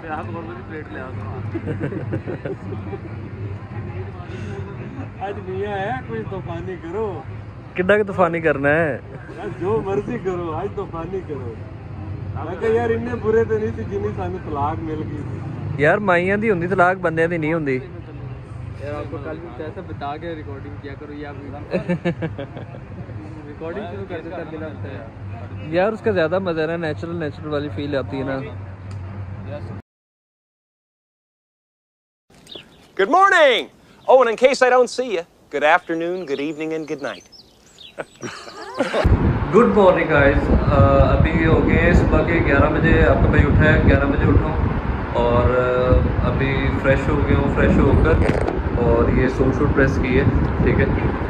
Plate ले आज मियां है कोई तूफानी करो किड्डा के तूफानी करना है जो मर्जी करो आज तूफानी करो मैं कहा यार इन्ने बुरे तो नहीं सी जिन्नी सानू तलाक मिल गई यार माइयां दी हुंदी तलाक बंदे दी नहीं हुंदी यार आपको कल भी ऐसा बता के रिकॉर्डिंग किया करो या रिकॉर्डिंग शुरू कर देता बिना बताया यार उसका ज्यादा मजा है ना नेचुरल वाली फील आती है ना Good morning! Oh, and in case I don't see you, good afternoon, good evening, and good night. Good morning guys अभी हो गए सुबह के 11 बजे आपका भाई उठा है 11 बजे उठा हूँ और अभी फ्रेश हो गया हूँ फ्रेश होकर और ये सूट प्रेस की है ठीक है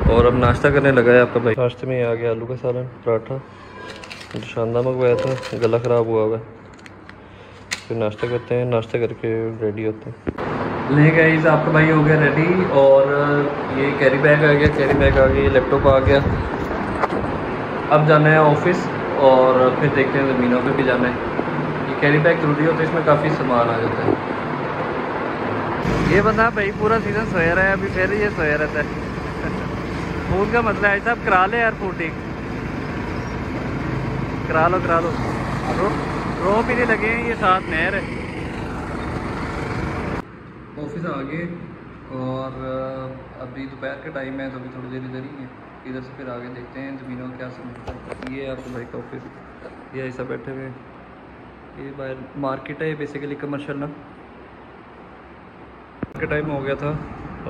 और अब नाश्ता करने लगा है आपका भाई नाश्ते में आ गया आलू का सालन पराठा शानदार मंगवाया था गला ख़राब हुआ हुआ है फिर नाश्ता करते हैं नाश्ता करके रेडी होते हैं ले गाइस आपका भाई हो गया रेडी और ये कैरी बैग आ गया लैपटॉप आ गया अब जाना है ऑफिस और फिर देखते हैं ज़मीनों पे भी जाना है ये कैरी बैग जरूरी होता है इसमें काफ़ी सामान आ जाता है ये बंदा भाई पूरा सीज़न सोया रहा है अभी फिर ये सोया रहता है फूड का मतलब है साहब करा ले यार फूड ठीक करा लो रो भी नहीं लगे ये साथ नहर है ऑफिस आ गए और अभी दोपहर का टाइम है तो अभी थोड़ी देर इधर ही है इधर से फिर आगे देखते हैं ज़मीनों क्या समझता है ये आपको भाई का ऑफिस ये ऐसा बैठे हुए ये बाहर मार्केट है बेसिकली कमर्शियल ना का टाइम हो गया था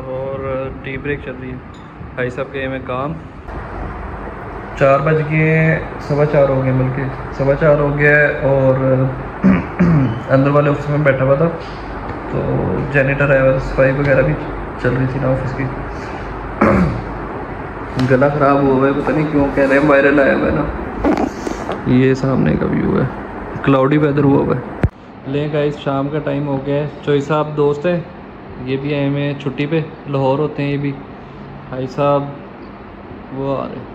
और टी ब्रेक चल रही है भाई साहब के में काम 4 बज के 4:15 हो गए बल्कि 4:15 हो गया और अंदर वाले ऑफिस में बैठा हुआ था तो जेनेटर आया हुआ सफाई वगैरह भी चल रही थी ना ऑफिस की गला ख़राब हुआ है पता नहीं क्यों कह रहे हैं वायरल आया हुआ है ना ये सामने का व्यू है क्लाउडी वेदर हुआ हुआ है ले गाइस शाम का टाइम हो गया है चोई साहब दोस्त है ये भी आए हुए हैं छुट्टी पे लाहौर होते हैं ये भी भाई साहब वो आ रहे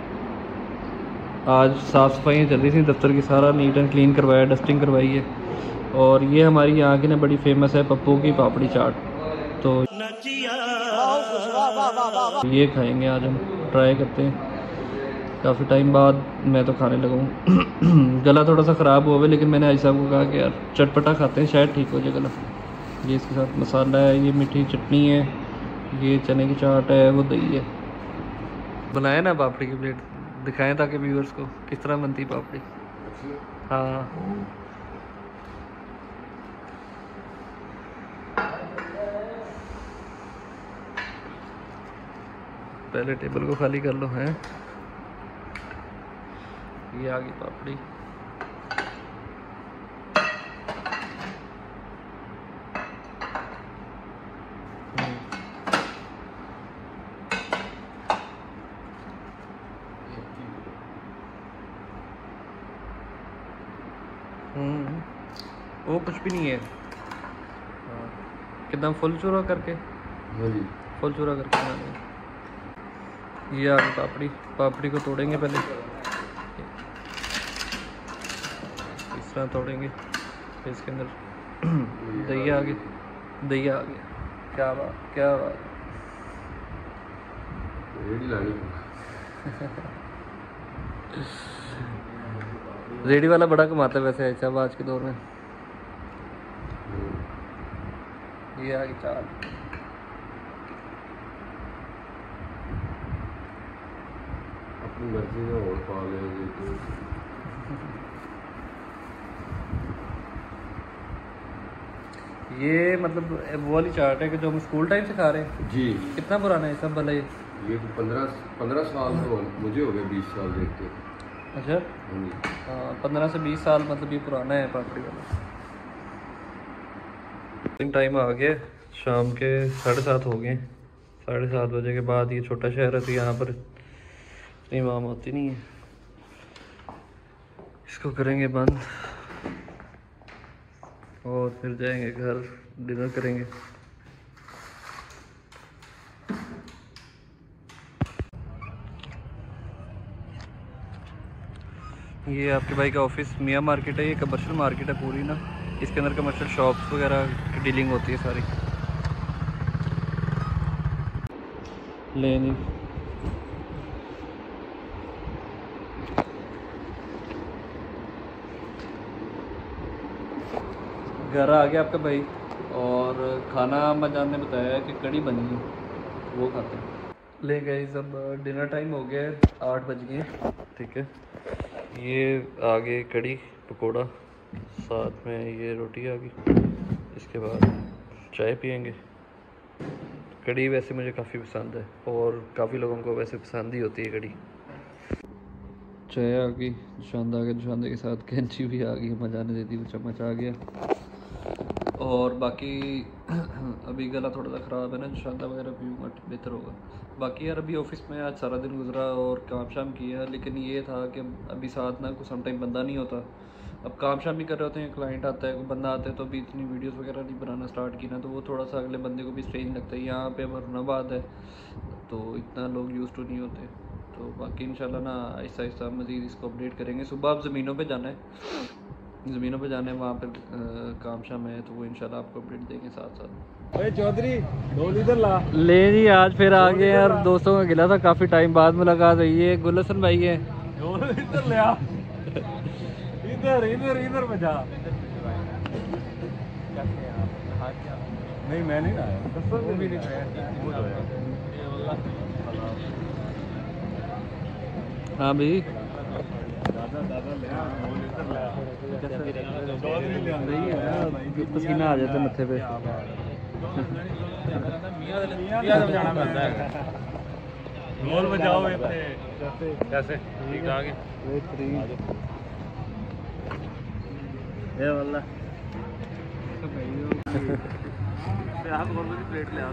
आज साफ़ सफाइयाँ चल रही थी दफ्तर की सारा नीट एंड क्लीन करवाया डस्टिंग करवाई है और ये हमारी यहाँ की ना बड़ी फेमस है पप्पू की पापड़ी चाट तो ये खाएंगे आज हम ट्राई करते हैं काफ़ी टाइम बाद मैं तो खाने लगा हूँ गला थोड़ा सा ख़राब हुआ है लेकिन मैंने आज साहब को कहा कि यार चटपटा खाते हैं शायद ठीक हो जाए गला ये इसके साथ मसाला है ये मीठी चटनी है ये चने की चाट है वो दही है बनाए ना पापड़ी की प्लेट दिखाएं ताकि व्यूअर्स को किस तरह बनती पापड़ी हाँ पहले टेबल को खाली कर लो हैं ये आ गई पापड़ी वो कुछ भी नहीं है कितना फुल चूरा करके फुल चूरा करके बनाने ये आ गई पापड़ी को तोड़ेंगे पहले इस तरह तोड़ेंगे फिर इसके अंदर दही आ गया क्या बात रेडी वाला बड़ा कमाता है वैसे ऐसा आज के दौर में ये आ गई चाट मर्जी में और पा ले ये मतलब वो वाली चाट है कि जो हम स्कूल टाइम से खा रहे हैं जी कितना पुराना है सब भला ये 15 साल तो मुझे हो गए 20 साल देखते अच्छा हाँ 15 से 20 साल मतलब ये पुराना है पापड़ी वाला टाइम आ गया शाम के 7:30 हो गए 7:30 बजे के बाद ये छोटा शहर है तो यहाँ पर इतनी माम होती नहीं है इसको करेंगे बंद और फिर जाएंगे घर डिनर करेंगे ये आपके भाई का ऑफिस मियाँ मार्केट है ये कमर्शियल मार्केट है पूरी ना इसके अंदर कमर्शियल शॉप्स वगैरह की डीलिंग होती है सारी। ले नहीं घर आ गया आपका भाई, और खाना मजान ने बताया है कि कड़ी बनी है, वो खाते हैं। ले गए सब, डिनर टाइम हो गया है, 8 बज गए, ठीक है। ये आ गए कड़ी पकोड़ा, साथ में ये रोटी आ गई, इसके बाद चाय पियेंगे। कड़ी वैसे मुझे काफ़ी पसंद है और काफ़ी लोगों को वैसे पसंद ही होती है कड़ी। चाय आ गई, दुशांदा के साथ कैंची भी आ गई, मजा ने दे दी, वो चम्मच आ गया। और बाकी अभी गला थोड़ा सा ख़राब है ना, दुशांदा वगैरह पीऊँगा बेहतर होगा। बाकी यार अभी ऑफिस में आज सारा दिन गुजरा और काम शाम किया, लेकिन ये था कि अभी साथ ना कुछ सम टाइम बंदा नहीं होता, अब काम शाम भी कर रहे होते हैं, क्लाइंट आता है, कोई बंदा आता है, तो अभी इतनी वीडियोस वगैरह नहीं बनाना स्टार्ट की ना, तो वो थोड़ा सा अगले बंदे को भी स्ट्रेंज लगता है। यहाँ पे वरनाबाद है तो इतना लोग यूज़ टू नहीं होते, तो बाकी इंशाल्लाह ना आहिस्ता आहिस्ता मज़ीद इसको अपडेट करेंगे। सुबह आप ज़मीनों पे जाना है, वहाँ पर काम शाम है, तो वो इंशाल्लाह आपको अपडेट देंगे साथ साथ। अरे चौधरी ढोल इधर ला। ले जी, आज फिर आ गए यार, दोस्तों का गिला था, काफ़ी टाइम बाद मुलाकात हुई है। गुलशन भाई है, ढोल इधर ले आ, इधर इधर इधर बजा। नहीं मैं नहीं लाया, वो भी नहीं खाया। हाँ भाई, दादा ले आ, ढोल इधर ले आ। पसीना आ जाता है मत्थे पे। ढोल बजाओ कैसे ठीक आ गए। ये वाला प्लेट ले आओ।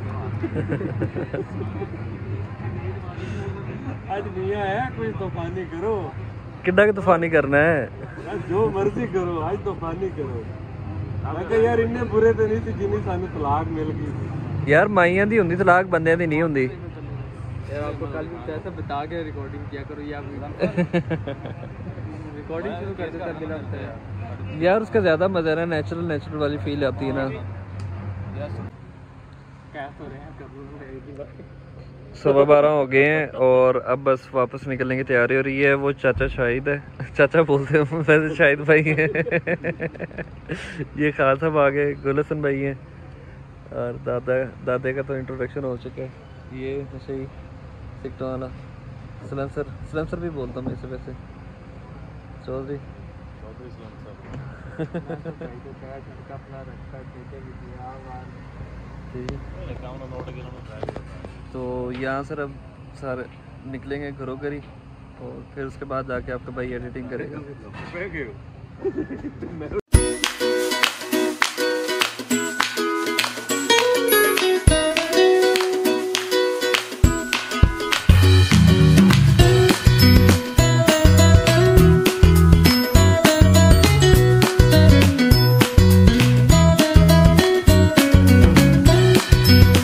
आज मियां है, कुछ तूफानी करो। कितना की तूफानी करना है यार, जो मर्जी करो, आज तूफानी करो। मैं कहा यार इन्ने बुरे तो नहीं सी जिन्नी सानू तलाक मिल गई थी। यार माइयां दी हुंदी तलाक, बंदियां दी नहीं हुंदी। यार आपको कल भी ऐसा बता के रिकॉर्डिंग किया करो, या रिकॉर्डिंग शुरू कर देता बिना बताए। यार उसका ज़्यादा मज़ा है ना, नेचुरल वाली फील आती है ना। कैसे हो रहे हैं 12:15 हो गए हैं और अब बस वापस निकलने की तैयारी हो रही है। वो चाचा शाहिद है, चाचा बोलते हैं वैसे शाहिद भाई हैं। ये खान साहब आ गए, गुलशन भाई हैं, और दादे का तो इंट्रोडक्शन हो चुका है। ये सही सिक्टों वाला सलेंसर भी बोलता हूँ मैं इसे वैसे, चौधरी तो यहाँ सर अब सारे निकलेंगे घरों घर ही, और फिर उसके बाद जाके आपका भाई एडिटिंग करेगा।